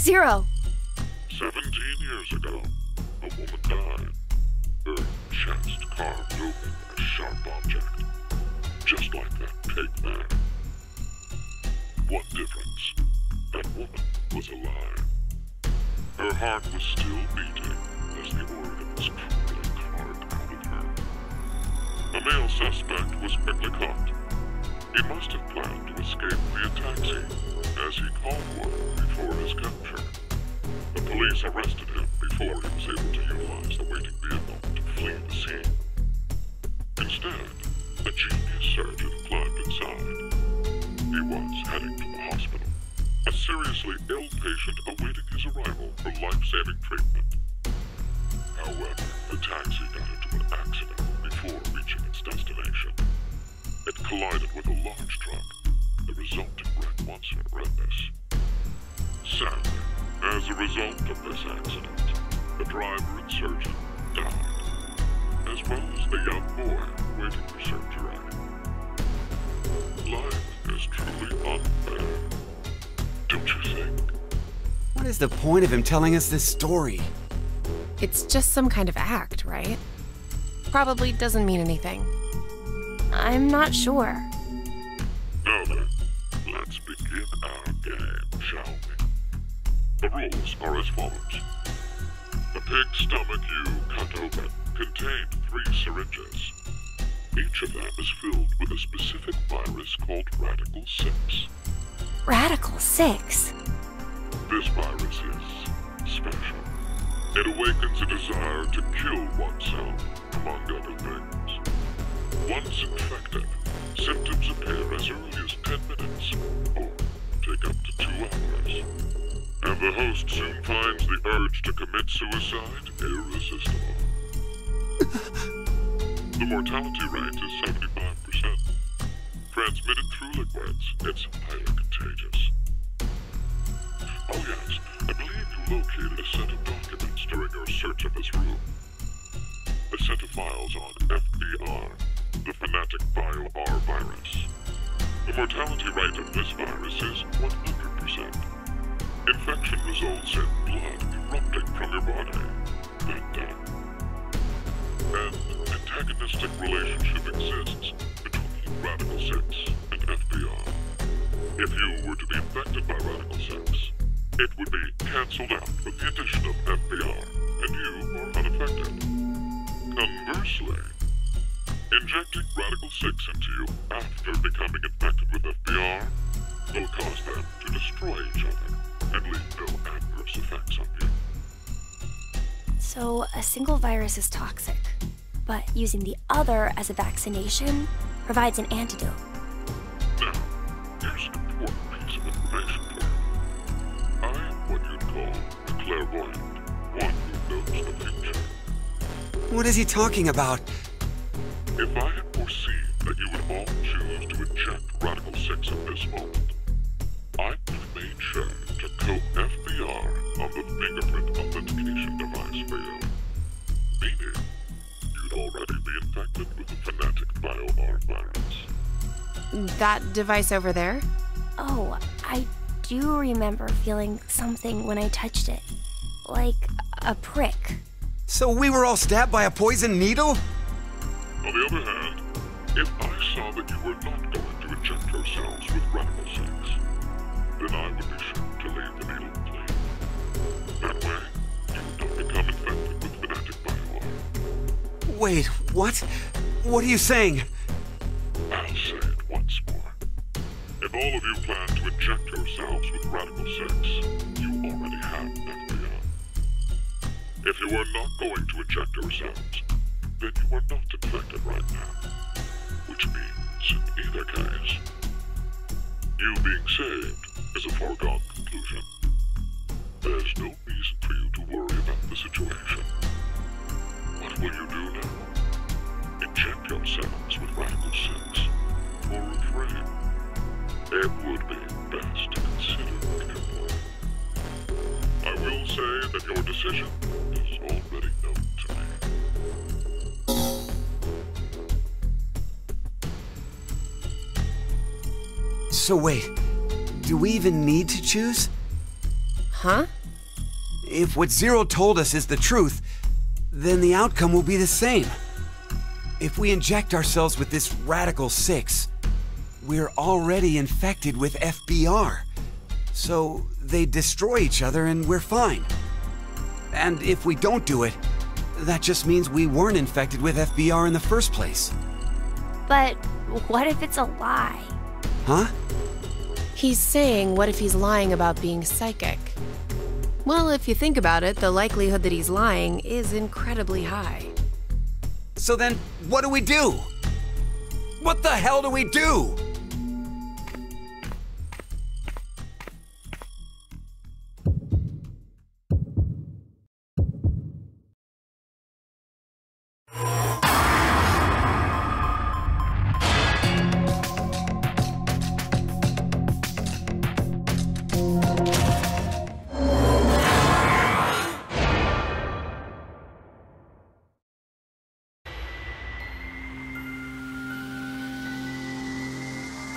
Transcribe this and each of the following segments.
Zero. 17 years ago, a woman died. Her chest carved open with a sharp object. Just like that pig man. One difference. That woman was alive. Her heart was still beating as the organs cruelly carved out of her. A male suspect was quickly caught. He must have planned to escape via taxi, as he called one before his capture. The police arrested him before he was able to utilize the waiting vehicle to flee the scene. Instead, a genius surgeon climbed inside. He was heading to the hospital, a seriously ill patient awaiting his arrival for life-saving treatment. However, the taxi got into an accident before reaching its destination. It collided with a large truck. The resulting wreck was horrendous. Sadly, as a result of this accident, the driver and surgeon died, as well as the young boy waiting for surgery. Life is truly unfair, don't you think? What is the point of him telling us this story? It's just some kind of act, right? Probably doesn't mean anything. I'm not sure. Now then, let's begin our game, shall we? The rules are as follows. The pig's stomach you cut open contained 3 syringes. Each of them is filled with a specific virus called Radical 6. Radical 6? This virus is special. It awakens a desire to kill oneself, among other things. Once infected, symptoms appear as early as 10 minutes, or take up to 2 hours. And the host soon finds the urge to commit suicide irresistible. The mortality rate is 75%. Transmitted through liquids, it's highly contagious. Oh yes, I believe you located a set of documents during your search of this room. A set of files on FBR, the Fanatic Bio-R virus. The mortality rate of this virus is 100%. Infection results in blood erupting from your body, then death. An antagonistic relationship exists between Radical 6 and FBR. If you were to be infected by Radical 6, it would be cancelled out with the addition of FBR, and you are unaffected. Conversely, injecting Radical 6 into you after becoming infected with FBR will cause them to destroy each other and leave no adverse effects on you. So a single virus is toxic, but using the other as a vaccination provides an antidote. Now, here's an important piece of information for you. I am what you'd call a clairvoyant, one who knows the future. What is he talking about? If I had foreseen that you would all choose to inject Radical 6 at this moment, I would have made sure to coat FBR on the fingerprint authentication device for you. Meaning, you'd already be infected with the Fanatic Bio-R virus. That device over there? Oh, I do remember feeling something when I touched it. Like a prick. So we were all stabbed by a poison needle? On the other hand, if I saw that you were not going to inject yourselves with Radical 6, then I would be sure to leave the needle clean. That way, you would not become infected with Fanatic Bio-R. Wait, what? What are you saying? I'll say it once more. If all of you plan to inject yourselves with Radical 6, you already have FBR. If you are not going to inject yourselves, then you are not infected right now. Which means, in either case, you being saved is a foregone conclusion. There's no reason for you to worry about the situation. What will you do now? Inject yourselves with Radical 6, or refrain? It would be best to consider carefully. I will say that your decision is already known to me. So wait, do we even need to choose? Huh? If what Zero told us is the truth, then the outcome will be the same. If we inject ourselves with this Radical 6, we're already infected with FBR. So they destroy each other and we're fine. And if we don't do it, that just means we weren't infected with FBR in the first place. But what if it's a lie? Huh? He's saying, what if he's lying about being psychic? Well, if you think about it, the likelihood that he's lying is incredibly high. So then, what do we do? What the hell do we do?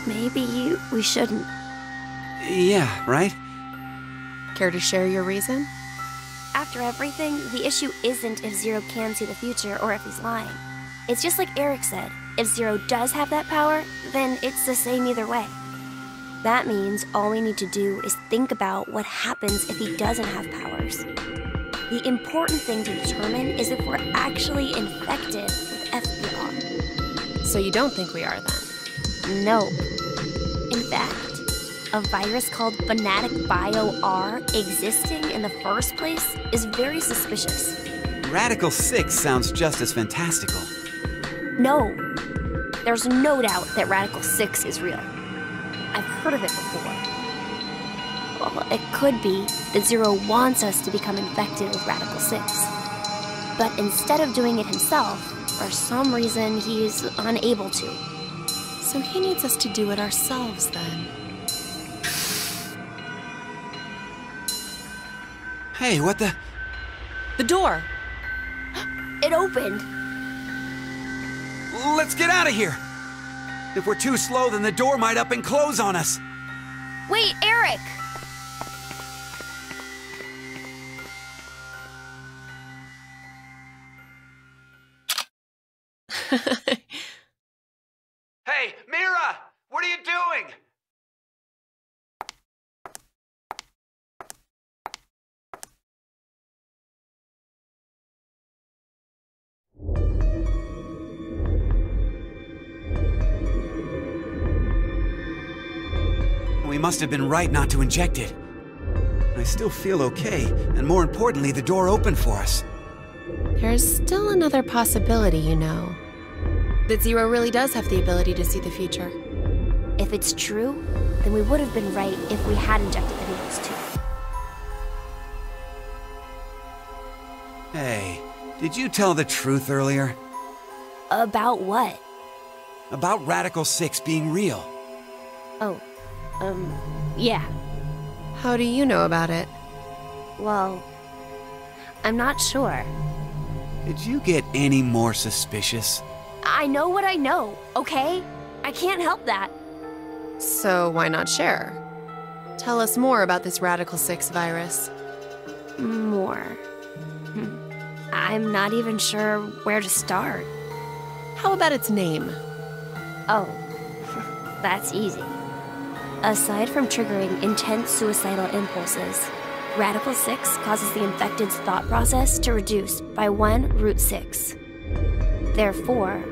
Maybe we shouldn't. Yeah, right? Care to share your reason? After everything, the issue isn't if Zero can see the future or if he's lying. It's just like Eric said, if Zero does have that power, then it's the same either way. That means all we need to do is think about what happens if he doesn't have powers. The important thing to determine is if we're actually infected with FBR. So you don't think we are then? No. In fact, a virus called Fanatic Bio R existing in the first place is very suspicious. Radical 6 sounds just as fantastical. No. There's no doubt that Radical 6 is real. I've heard of it before. Well, it could be that Zero wants us to become infected with Radical 6. But instead of doing it himself, for some reason he's unable to. So he needs us to do it ourselves then. Hey, what the? The door! It opened! Let's get out of here! If we're too slow, then the door might up and close on us. Wait, Eric! Hey, Mira! What are you doing? We must have been right not to inject it. I still feel okay, and more importantly, the door opened for us. There's still another possibility, you know. That Zero really does have the ability to see the future. If it's true, then we would have been right if we had injected the needles too. Hey, did you tell the truth earlier? About what? About Radical 6 being real. Oh, yeah. How do you know about it? Well, I'm not sure. Did you get any more suspicious? I know what I know, okay? I can't help that. So why not share? Tell us more about this Radical 6 virus. More. I'm not even sure where to start. How about its name? Oh, that's easy. Aside from triggering intense suicidal impulses, Radical 6 causes the infected's thought process to reduce by 1√6. Therefore,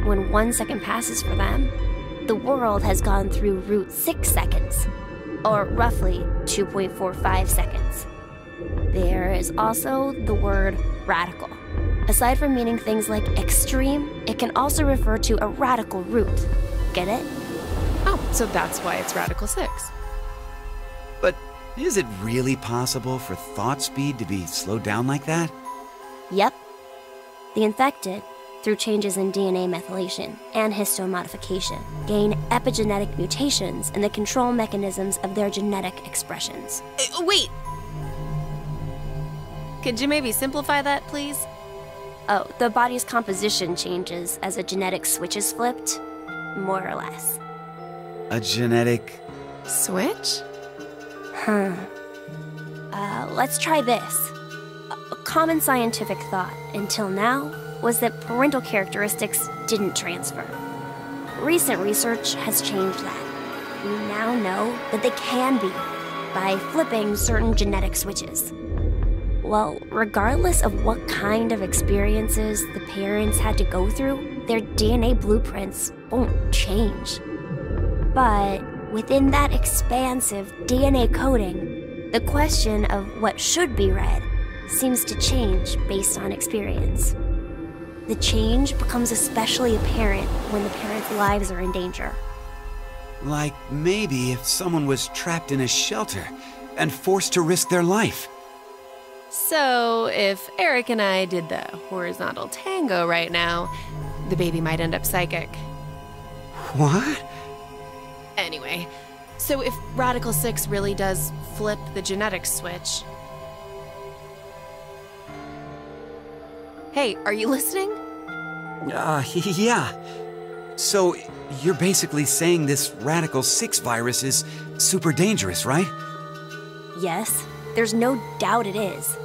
when 1 second passes for them, the world has gone through √6 seconds, or roughly 2.45 seconds. There is also the word radical. Aside from meaning things like extreme, it can also refer to a radical root. Get it? Oh, so that's why it's Radical 6. But is it really possible for thought speed to be slowed down like that? Yep. The infected, through changes in DNA methylation and histone modification, gain epigenetic mutations in the control mechanisms of their genetic expressions. Wait! Could you maybe simplify that, please? Oh, the body's composition changes as a genetic switch is flipped, more or less. A genetic... Switch? Let's try this. common scientific thought until now was that parental characteristics didn't transfer. Recent research has changed that. We now know that they can be by flipping certain genetic switches. Well, regardless of what kind of experiences the parents had to go through, their DNA blueprints won't change. But within that expansive DNA coding, the question of what should be read seems to change based on experience. The change becomes especially apparent when the parents' lives are in danger. Like maybe if someone was trapped in a shelter and forced to risk their life. So, if Eric and I did the horizontal tango right now, the baby might end up psychic. What? Anyway, so if Radical 6 really does flip the genetic switch... Hey, are you listening? Yeah. So, you're basically saying this Radical 6 virus is super dangerous, right? Yes, there's no doubt it is.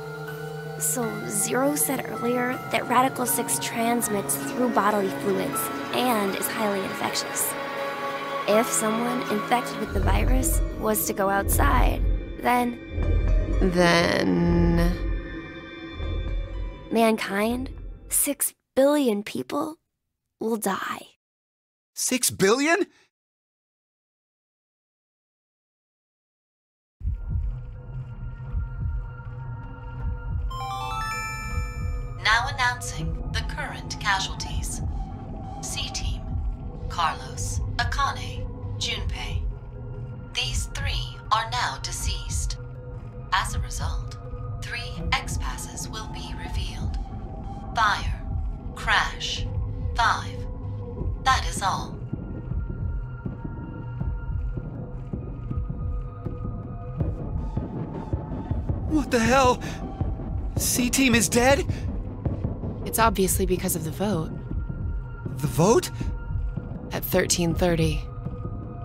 So, Zero said earlier that Radical 6 transmits through bodily fluids and is highly infectious. If someone infected with the virus was to go outside, then mankind, 6 billion people, will die. 6 billion? Now announcing the current casualties. C-Team, Carlos, Akane, Junpei. These 3 are now deceased. As a result, 3 X-passes will be revealed. Fire, crash, 5. That is all. What the hell? C-Team is dead? It's obviously because of the vote. The vote? At 13:30.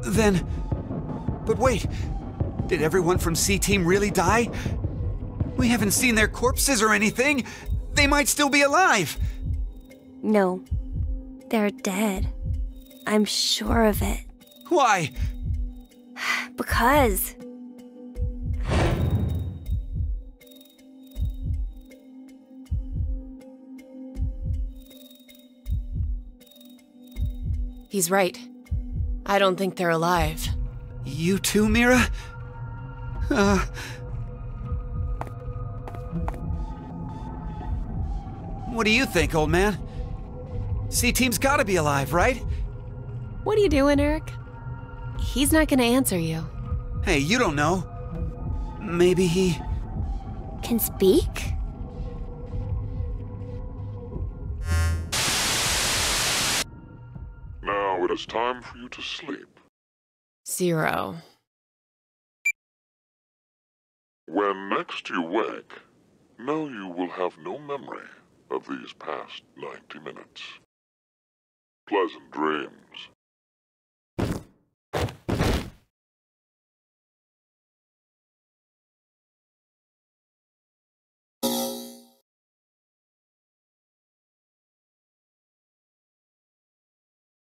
Then... But wait, did everyone from C-Team really die? We haven't seen their corpses or anything. They might still be alive. No, they're dead. I'm sure of it. Why? Because... He's right. I don't think they're alive. You too, Mira? What do you think, old man? C-Team's gotta be alive, right? What are you doing, Eric? He's not gonna answer you. Hey, you don't know. Maybe he... can speak? Now it is time for you to sleep. 0. When next you wake, know you will have no memory of these past 90 minutes. Pleasant dreams.